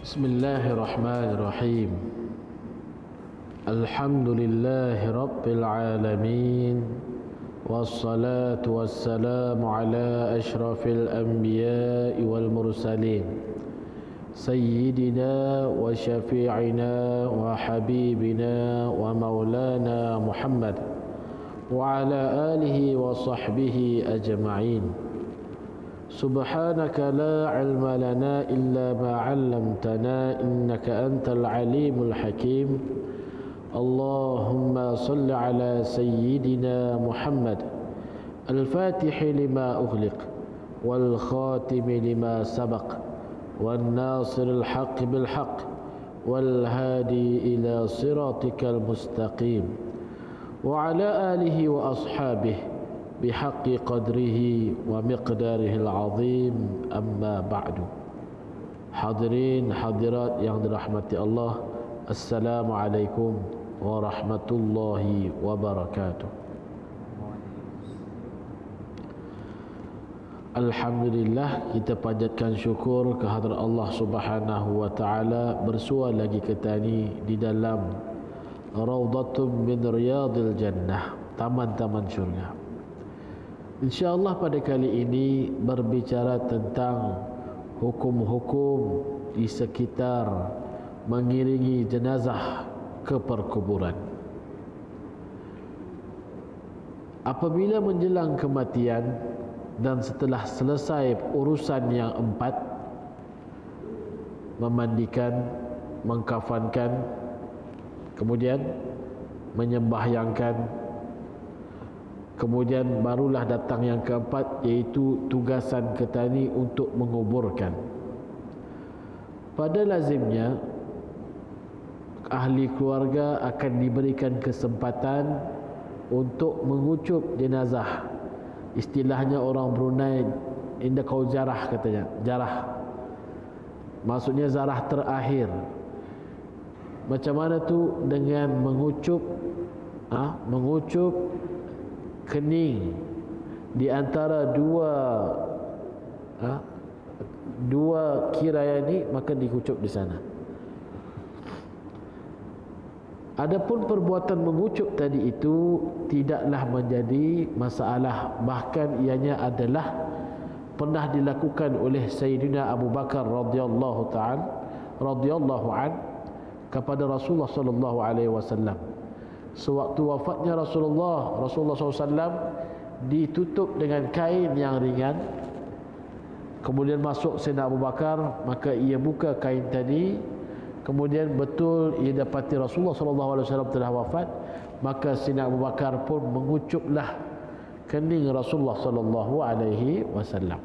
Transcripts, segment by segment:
Bismillahirrahmanirrahim. Alhamdulillahi Rabbil Alamin. Wassalatu wassalamu ala ashrafil anbiya'i wal mursalin, Sayyidina wa syafi'ina wa habibina wa maulana Muhammad wa ala alihi wa sahbihi ajma'in. Subhanaka la ilma lana illa ma 'allamtana innaka antal alimul hakim. Allahumma salli ala sayyidina Muhammad al-fatih lima ughliq wal khatim lima sabaq wan nasir al-haqq bil haqq wal hadi ila siratikal mustaqim wa ala alihi wa ashabihi bihaqqi qadrihi wa miqdarihi al-azim. Amma ba'du. Hadirin hadirat yang dirahmati Allah, Assalamualaikum warahmatullahi wabarakatuh. Alhamdulillah, kita panjatkan syukur kehadrat Allah Subhanahu wa taala, bersua lagi kita ni di dalam Raudhatun min Riyadil Jannah, taman-taman syurga. InsyaAllah pada kali ini berbicara tentang hukum-hukum di sekitar mengiringi jenazah ke perkuburan. Apabila menjelang kematian dan setelah selesai urusan yang empat, memandikan, mengkafankan, kemudian menyembahyangkan, kemudian barulah datang yang keempat, iaitu tugasan ketani untuk menguburkan. Pada lazimnya ahli keluarga akan diberikan kesempatan untuk mengucup jenazah. Istilahnya orang Brunei, inda kau jarah katanya. Jarah maksudnya zarah terakhir. Macam mana tu? Dengan mengucup mengucup kening di antara dua kiraya ni, maka dikucup di sana. Adapun perbuatan mengucup tadi itu tidaklah menjadi masalah, bahkan ianya adalah pernah dilakukan oleh Sayyidina Abu Bakar radhiyallahu an kepada Rasulullah sallallahu alaihi wasallam. Sewaktu wafatnya Rasulullah SAW ditutup dengan kain yang ringan. Kemudian masuk Sayyidina Abu Bakar, maka ia buka kain tadi. Kemudian betul ia dapati Rasulullah SAW telah wafat, maka Sayyidina Abu Bakar pun mengucuplah kening Rasulullah SAW.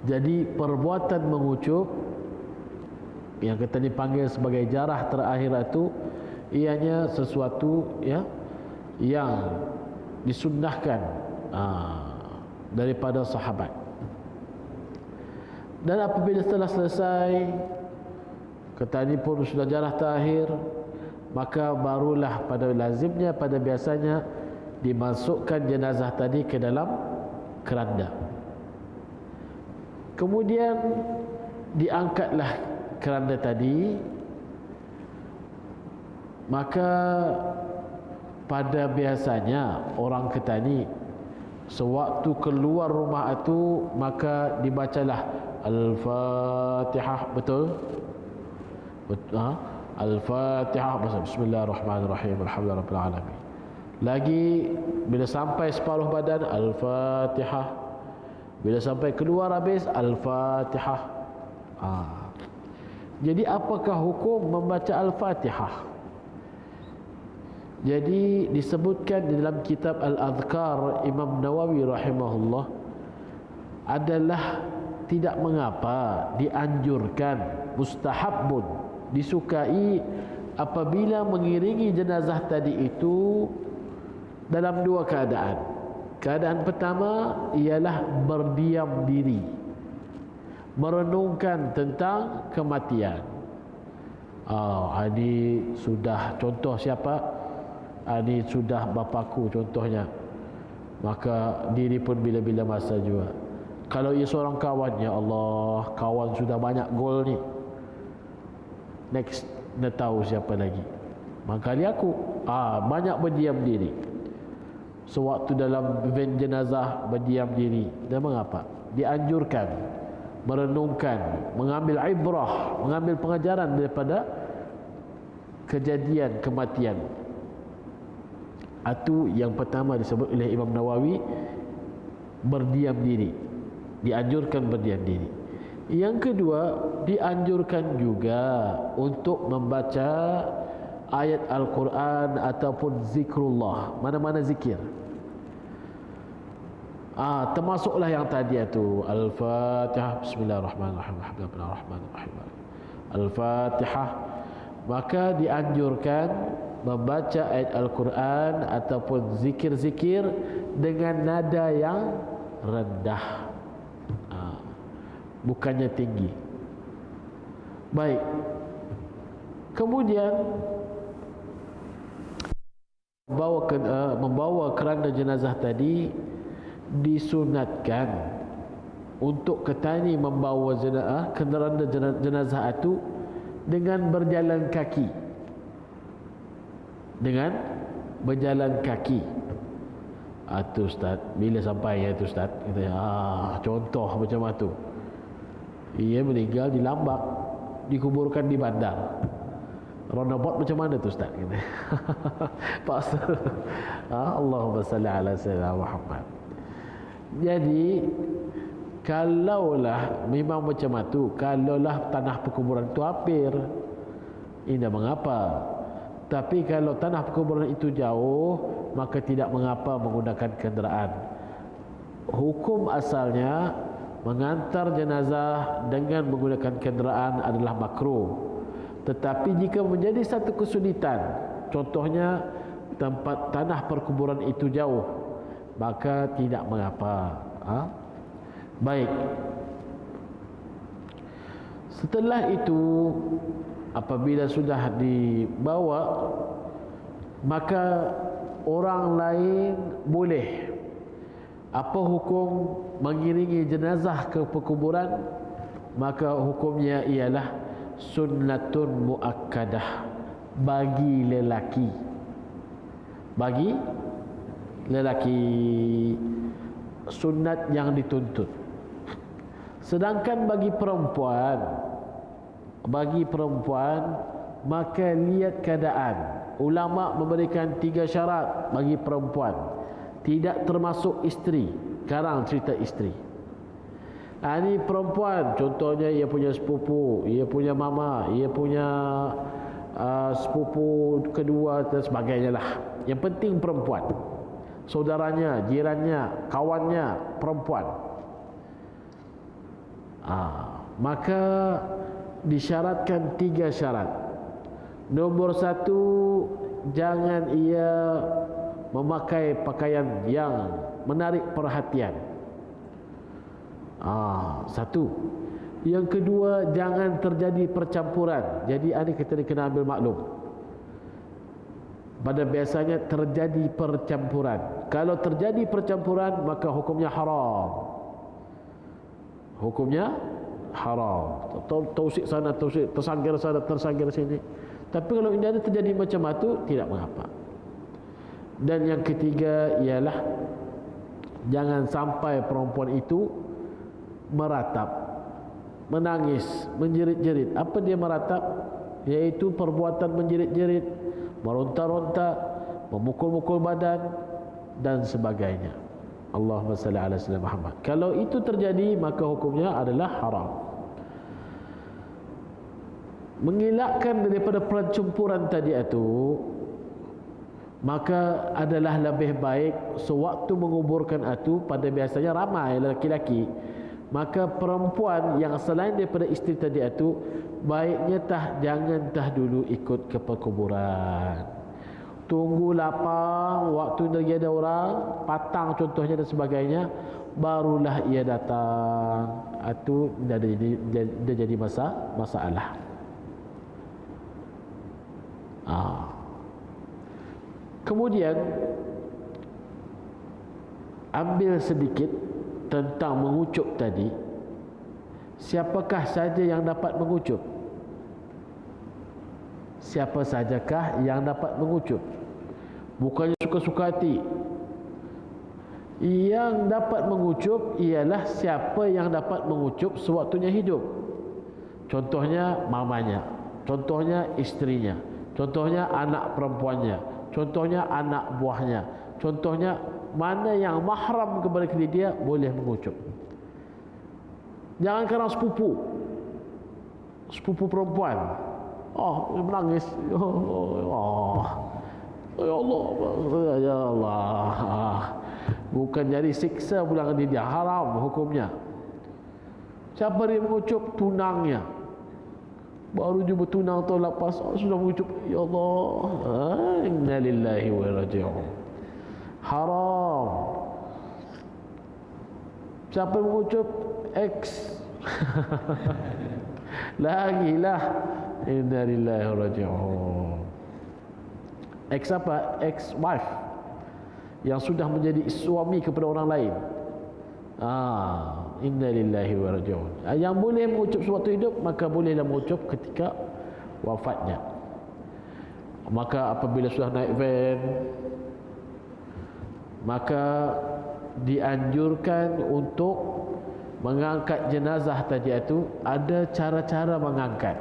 Jadi perbuatan mengucup yang kita dipanggil sebagai jarah terakhir itu, ianya sesuatu yang disunnahkan daripada sahabat. Dan apabila setelah selesai ketani pun sudah jarah terakhir, maka barulah pada lazimnya, pada biasanya dimasukkan jenazah tadi ke dalam keranda. Kemudian diangkatlah keranda tadi. Maka pada biasanya orang ketani sewaktu keluar rumah itu, maka dibacalah Al-Fatihah. Betul? Al-Fatihah. Bismillahirrahmanirrahim. Alhamdulillahirabbil alamin. Lagi bila sampai separuh badan, Al-Fatihah. Bila sampai keluar habis, Al-Fatihah. Jadi apakah hukum membaca Al-Fatihah? Jadi disebutkan di dalam kitab Al-Adhkar Imam Nawawi rahimahullah, adalah tidak mengapa, dianjurkan, mustahabun, disukai apabila mengiringi jenazah tadi itu dalam dua keadaan. Keadaan pertama ialah berdiam diri, merenungkan tentang kematian. Ini sudah, contoh siapa? Ini sudah bapaku contohnya, maka diri pun bila-bila masa juga. Kalau ia seorang kawan, ya Allah, kawan sudah banyak gol ni, next dah tahu siapa lagi. Mangkali aku banyak berdiam diri. Sewaktu dalam event jenazah berdiam diri. Dan mengapa? Dianjurkan merenungkan, mengambil ibrah, mengambil pengajaran daripada kejadian kematian. Itu yang pertama disebut oleh Imam Nawawi, berdiam diri. Dianjurkan berdiam diri. Yang kedua, dianjurkan juga untuk membaca ayat Al-Quran ataupun zikrullah, mana-mana zikir. Termasuklah yang tadi itu Al-Fatihah, Bismillahirrahmanirrahim, Alhamdulillahirrahmanirrahim, Al-Fatihah. Maka dianjurkan membaca ayat Al-Quran ataupun zikir-zikir dengan nada yang rendah, bukannya tinggi. Baik. Kemudian membawa keranda jenazah tadi disunatkan untuk ketani membawa keranda jenazah itu dengan berjalan kaki. Dengan berjalan kaki. Tu Ustaz, bila sampai tu Ustaz? Kita contoh macam tu. Ia meninggal di Lambak, dikuburkan di bandar. Roundabout macam mana tu Ustaz? Pas. Allahumma salli ala sayyidina Muhammad. Jadi kalaulah memang macam tu, kalaulah tanah perkuburan itu hampir, tidak mengapa. Tapi kalau tanah perkuburan itu jauh, maka tidak mengapa menggunakan kenderaan. Hukum asalnya mengantar jenazah dengan menggunakan kenderaan adalah makruh. Tetapi jika menjadi satu kesulitan, contohnya tempat tanah perkuburan itu jauh, maka tidak mengapa. Baik. Setelah itu, apabila sudah dibawa, maka orang lain boleh. Apa hukum mengiringi jenazah ke perkuburan? Maka hukumnya ialah sunnatun muakkadah bagi lelaki. Bagi lelaki, sunat yang dituntut. Sedangkan bagi perempuan, maka lihat keadaan. Ulama memberikan 3 syarat bagi perempuan, tidak termasuk isteri. Sekarang cerita isteri. Ini perempuan, contohnya ia punya sepupu, ia punya mama, ia punya sepupu kedua dan sebagainya lah. Yang penting perempuan, saudaranya, jirannya, kawannya perempuan. Maka disyaratkan 3 syarat. Nombor 1, jangan ia memakai pakaian yang menarik perhatian. Satu. Yang kedua, jangan terjadi percampuran. Jadi ini kita kena ambil maklum. Pada biasanya terjadi percampuran. Kalau terjadi percampuran, maka hukumnya haram. Hukumnya haram. Tausik sana, tausik, tersangkir sana, tersangkir sini. Tapi kalau ini ada terjadi macam itu, tidak mengapa. Dan yang ketiga ialah jangan sampai perempuan itu meratap, menangis, menjerit-jerit. Apa dia meratap? Yaitu perbuatan menjerit-jerit, meronta-ronta, memukul-mukul badan dan sebagainya. Allahumma salli ala sayyidina Muhammad. Kalau itu terjadi, maka hukumnya adalah haram. Mengelakkan daripada percampuran tadi itu, maka adalah lebih baik sewaktu menguburkan itu, pada biasanya ramai lelaki-lelaki, maka perempuan yang selain daripada isteri tadi itu, baiknya jangan dulu ikut ke perkuburan. Tunggu lapang, waktu lagi ada orang, patang contohnya dan sebagainya, barulah ia datang. Itu dah jadi masalah. Kemudian ambil sedikit tentang mengucup tadi, siapakah saja yang dapat mengucup? Siapa sajakah yang dapat mengucup? Bukannya suka-suka hati. Yang dapat mengucup ialah siapa yang dapat mengucup sewaktunya hidup. Contohnya mamanya, contohnya istrinya, contohnya anak perempuannya, contohnya anak buahnya, contohnya mana yang mahram kepada dia boleh mengucup. Jangan kerana sepupu perempuan, dia menangis, ya Allah, ya Allah, bukan jadi siksa pula dia, haram hukumnya. Siapa dia mengucup? Tunangnya baru jumpa tunang tahun lepas, sudah mengucup, ya Allah, inna lillahi wa inna ilaihi raji'un. Haram. Siapa mengucup? X. Lagilah, inna lillahi wa raji'un. X apa? Ex wife yang sudah menjadi suami kepada orang lain. Inna lillahi wa raji'un. Yang boleh mengucup sewaktu hidup, maka bolehlah mengucup ketika wafatnya. Maka apabila sudah naik van, maka dianjurkan untuk mengangkat jenazah tadi itu. Ada cara-cara mengangkat.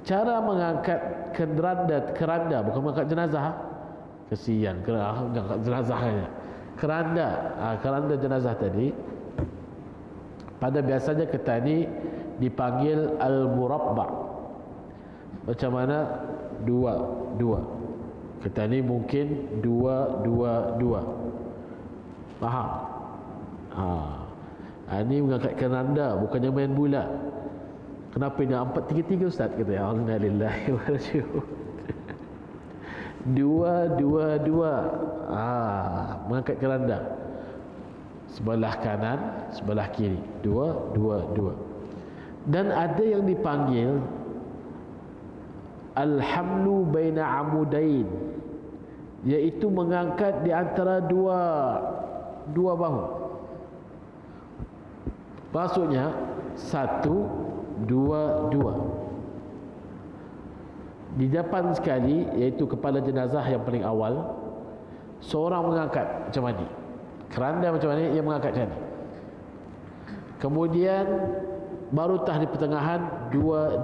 Cara mengangkat keranda, bukan mengangkat jenazah. Kesian mengangkat jenazahnya. Keranda jenazah tadi, pada biasanya ketani dipanggil al-murabba. Macam mana? Dua. Ketani mungkin dua. Faham? Ini mengangkat keranda, bukannya main bola. Kenapa ini empat tiga Ustaz? Kata, alhamdulillah wa raji'un. Dua. Mengangkat keranda. Sebelah kanan, sebelah kiri. Dua. Dan ada yang dipanggil al-hamlu baina amudain, iaitu mengangkat di antara dua bahu. Maksudnya 1, 2. Di depan sekali, iaitu kepala jenazah yang paling awal, seorang mengangkat macam ni. Keranda macam ni, ia mengangkat macam ni. Kemudian baru tah di pertengahan, dua.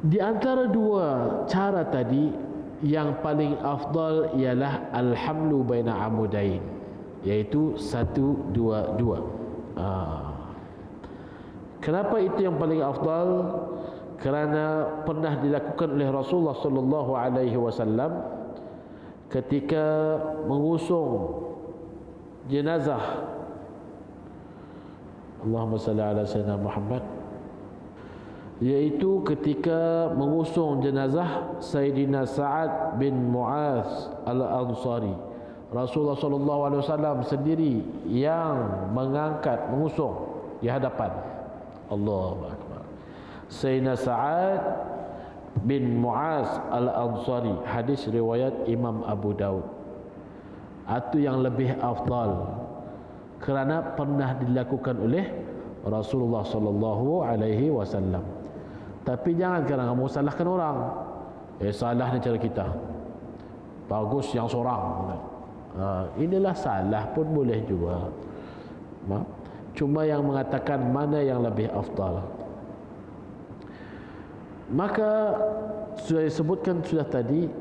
Di antara dua cara tadi, yang paling afdal ialah al-hamlu baina amudain, iaitu 1, 2. Kenapa itu yang paling afdal? Kerana pernah dilakukan oleh Rasulullah sallallahu alaihi wasallam ketika mengusung jenazah. Allahumma salli ala sayyidina Muhammad. Iaitu ketika mengusung jenazah Sayyidina Sa'ad bin Mu'az al-Ansari. Rasulullah sallallahu alaihi wasallam sendiri yang mengusung di hadapan. Allahu akbar. Sayyidina Sa'ad bin Mu'az al-Ansari, hadis riwayat Imam Abu Daud. Itu yang lebih afdal kerana pernah dilakukan oleh Rasulullah sallallahu alaihi wasallam. Tapi jangan kerana kamu salahkan orang. Salah ni cara kita. Bagus yang seorang. Inilah salah pun boleh juga. Cuma yang mengatakan mana yang lebih afdal. Maka sudah disebutkan sudah tadi,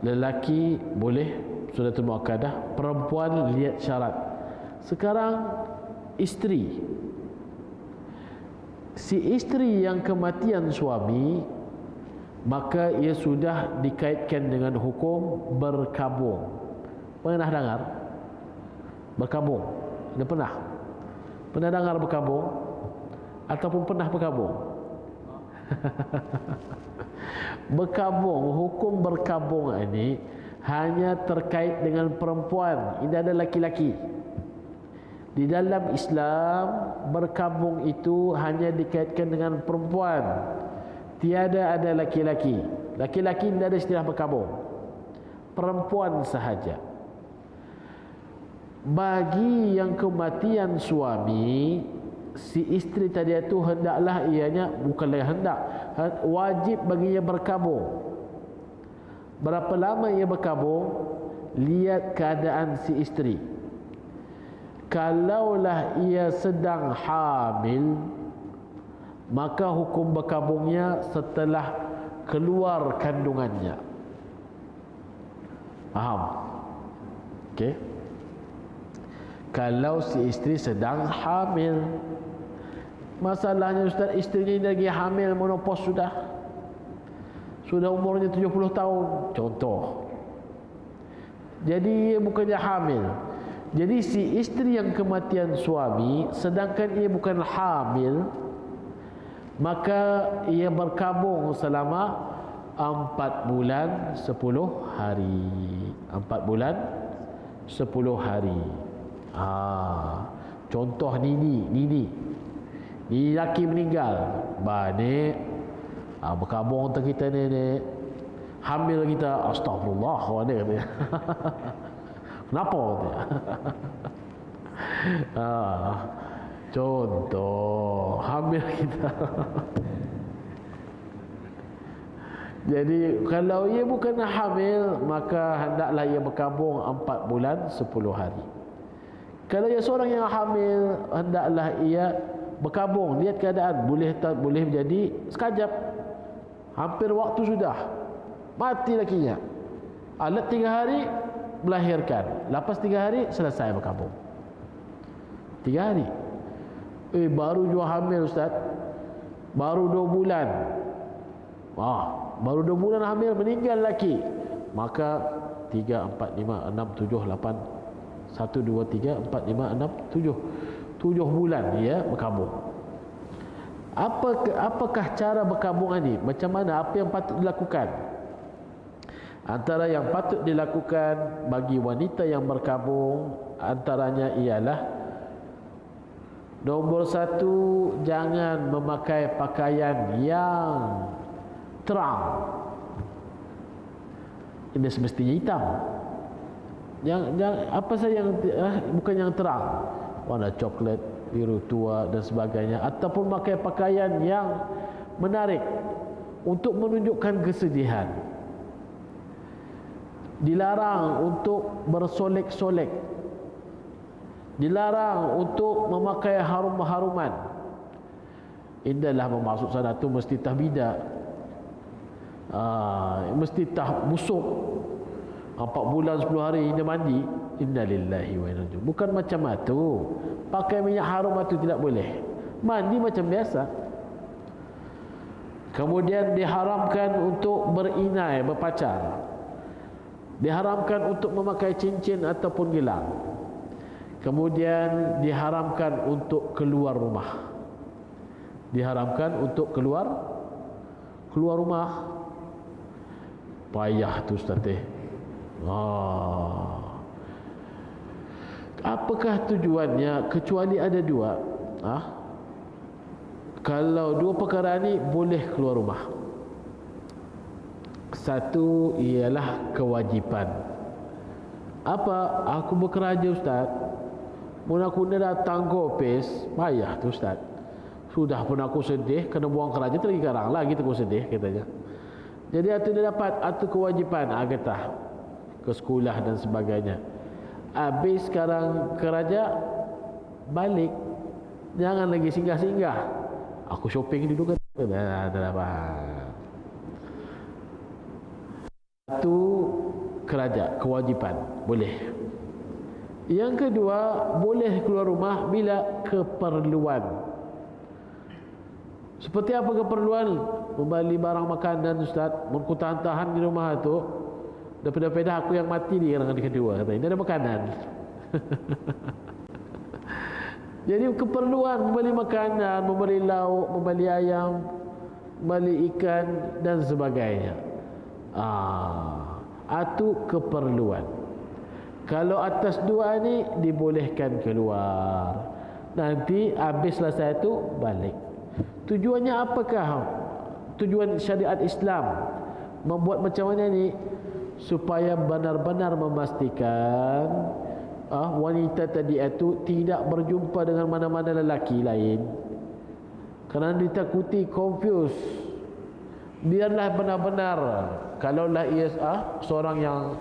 lelaki boleh sunnatul muakkadah, perempuan lihat syarat. Sekarang isteri. Si isteri yang kematian suami, maka ia sudah dikaitkan dengan hukum berkabung. Pernah dengar? Berkabung? Anda pernah? Pernah dengar berkabung? Ataupun pernah berkabung? Berkabung, hukum berkabung ini hanya terkait dengan perempuan. Ini ada laki-laki. Di dalam Islam, berkabung itu hanya dikaitkan dengan perempuan. Tiada ada laki-laki. Laki-laki tidak ada istilah berkabung. Perempuan sahaja. bagi yang kematian suami, si isteri tadi itu hendaklah ianya, bukanlah hendak, wajib baginya berkabung. Berapa lama ia berkabung? Lihat keadaan si isteri. Kalaulah ia sedang hamil, maka hukum berkabungnya setelah keluar kandungannya. Faham? Okey. Kalau si isteri sedang hamil, masalahnya Ustaz, isteri ni lagi hamil, menopause sudah umurnya 70 tahun contoh. Jadi ia bukannya hamil. Jadi si isteri yang kematian suami, sedangkan ia bukan hamil, maka ia berkabung selama 4 bulan 10 hari. 4 bulan 10 hari. Contoh Nini lelaki meninggal, ni berkabung untuk kita ni hamil kita, astagfirullah ni katanya. Kenapa katanya? Contoh hamil kita. Jadi kalau ia bukan hamil, maka hendaklah ia berkabung 4 bulan 10 hari. Kalau ia seorang yang hamil, hendaklah ia berkabung. Lihat keadaan, boleh menjadi sekajap, hampir waktu sudah mati lakinya, alat 3 hari melahirkan, lepas 3 hari selesai berkabung. 3 hari. Baru juga hamil Ustaz, baru 2 bulan. Baru 2 bulan hamil, meninggal laki, maka 3, 4, 5, 6, 7, 8, 1, 2, 3, 4, 5, 6, 7 bulan dia berkabung. Apakah cara berkabung ini? Macam mana? Apa yang patut dilakukan? Antara yang patut dilakukan bagi wanita yang berkabung, antaranya ialah, nombor 1, jangan memakai pakaian yang terang. Ini semestinya hitam. Yang apa saja yang bukan yang terang, warna coklat, biru tua dan sebagainya, ataupun pakai pakaian yang menarik untuk menunjukkan kesedihan. Dilarang untuk bersolek-solek. Dilarang untuk memakai harum-haruman. Indahlah bermaksud sana tu mesti tahbidah, mesti busuk 4 bulan 10 hari dia mandi. Innalillahi wa inna ilaihi. Bukan macam itu. Pakai minyak harum itu tidak boleh. Mandi macam biasa. Kemudian diharamkan untuk berinai, berpacar. Diharamkan untuk memakai cincin ataupun gelang. Kemudian diharamkan untuk keluar rumah. Diharamkan untuk keluar rumah. Payah tu Ustaz. Apakah tujuannya? Kecuali ada 2. Kalau 2 perkara ni boleh keluar rumah. 1 ialah kewajipan. Apa? Aku bekerja Ustaz, mun aku datang kopes, payah tu Ustaz. Sudah pun aku sedih, kena buang kerja tu lagi garang lagi tu aku sedih katanya. Jadi itu dia dapat atau kewajipan agatah ke sekolah dan sebagainya. Habis sekarang kerja, balik, jangan lagi singgah-singgah. Aku shopping dulu kan. Tak dapat. Itu kerja, kewajipan, boleh. Yang kedua, boleh keluar rumah bila keperluan. Seperti apa keperluan? Membeli barang makanan Ustaz, aku tahan-tahan di rumah tu, daripada aku yang mati di orang kedua, kata ini ada makanan. Jadi keperluan, membeli makanan, membeli lauk, membeli ayam, membeli ikan dan sebagainya. Itu keperluan. Kalau atas 2 ni dibolehkan keluar. Nanti habis selesai itu balik. Tujuannya apakah? Tujuan syariat Islam membuat macam mana ni? Supaya benar-benar memastikan wanita tadi itu tidak berjumpa dengan mana-mana lelaki lain kerana ditakuti confuse. Biarlah benar-benar kalaulah ia seorang yang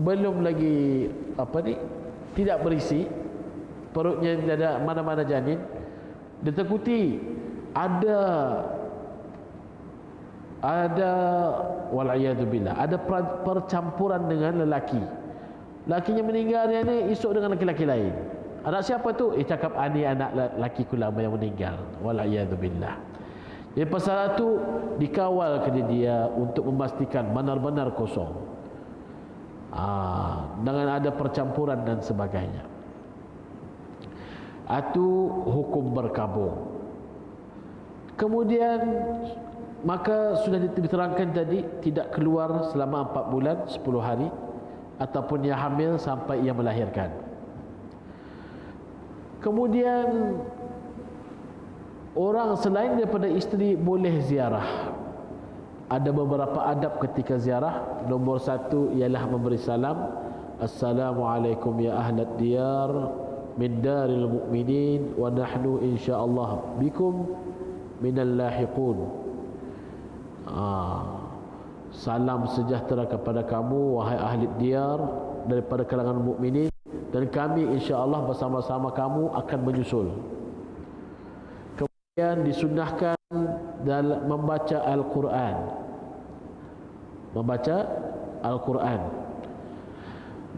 belum lagi tidak berisi, perutnya tidak ada mana-mana janin, ditakuti ada wal'iyadzubillah, ada percampuran dengan lelaki. Lakinya meninggal dia ni esok dengan lelaki lain. Anak siapa tu? Cakap ni anak lelaki lama yang meninggal. Wal'iyadzubillah. Jadi pasal itu dikawal ke dia untuk memastikan benar-benar kosong. Dengan ada percampuran dan sebagainya. Itu hukum berkabung. Kemudian maka sudah diterangkan tadi tidak keluar selama 4 bulan 10 hari ataupun ia hamil sampai ia melahirkan. Kemudian orang selain daripada isteri boleh ziarah. Ada beberapa adab ketika ziarah. Nombor 1 ialah memberi salam. Assalamualaikum ya ahlat diyar min daril mu'minin wa nahnu insyaallah bikum minal lahiqun. Salam sejahtera kepada kamu wahai ahli diyar daripada kalangan mukminin, dan kami insya-Allah bersama-sama kamu akan menyusul. Kemudian disunnahkan dalam membaca Al-Quran. Membaca Al-Quran.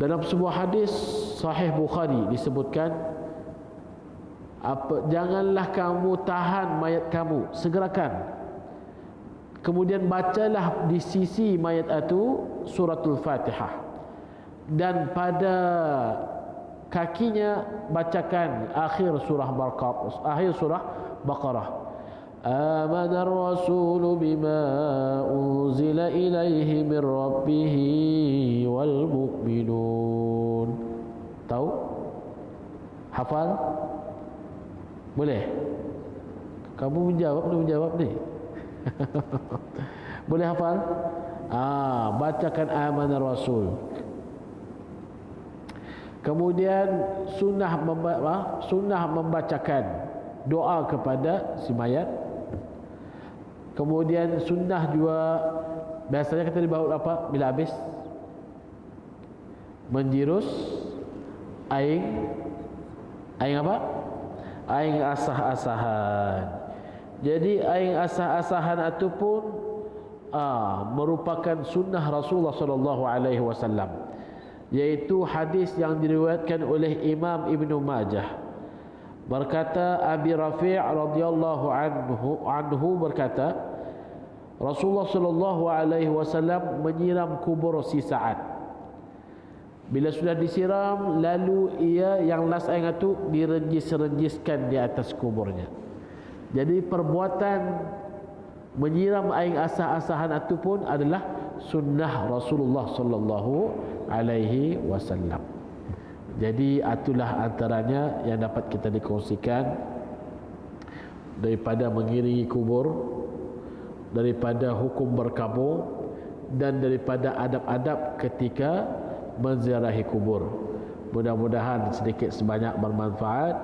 Dalam sebuah hadis Sahih Bukhari disebutkan, janganlah kamu tahan mayat kamu, segerakan. Kemudian bacalah di sisi mayat itu suratul Fatihah, dan pada kakinya bacakan akhir surah Baqarah. Amanar rasulu bima unzila ilaihi min rabbih wal mu'minun. Tahu? Hafal? Boleh? Kamu menjawab ni. Boleh hafal? Bacakan amanar rasul. Kemudian sunnah membacakan doa kepada si mayat. Kemudian sunnah juga biasanya kita dibawa apa bila habis menjirus aing apa? Aing asah-asahan. Jadi aing asah-asahan itu pun merupakan sunnah Rasulullah sallallahu alaihi wasallam, yaitu hadis yang diriwayatkan oleh Imam Ibnu Majah. Berkata Abi Rafi' radhiyallahu anhu berkata, Rasulullah sallallahu alaihi wasallam menyiram kubur si Sa'ad. Bila sudah disiram, lalu ia yang last aing itu direnjis-renjiskan di atas kuburnya. Jadi perbuatan menyiram air asah-asahan itu pun adalah sunnah Rasulullah sallallahu alaihi wasallam. Jadi itulah antaranya yang dapat kita dikongsikan daripada mengiringi kubur, daripada hukum berkabung, dan daripada adab-adab ketika menziarahi kubur. Mudah-mudahan sedikit sebanyak bermanfaat.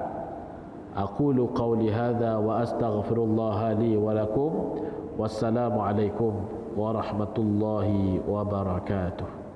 Aqulu qawli hadha wa astaghfirullah li wa lakum. Wassalamu alaikum warahmatullahi wabarakatuh.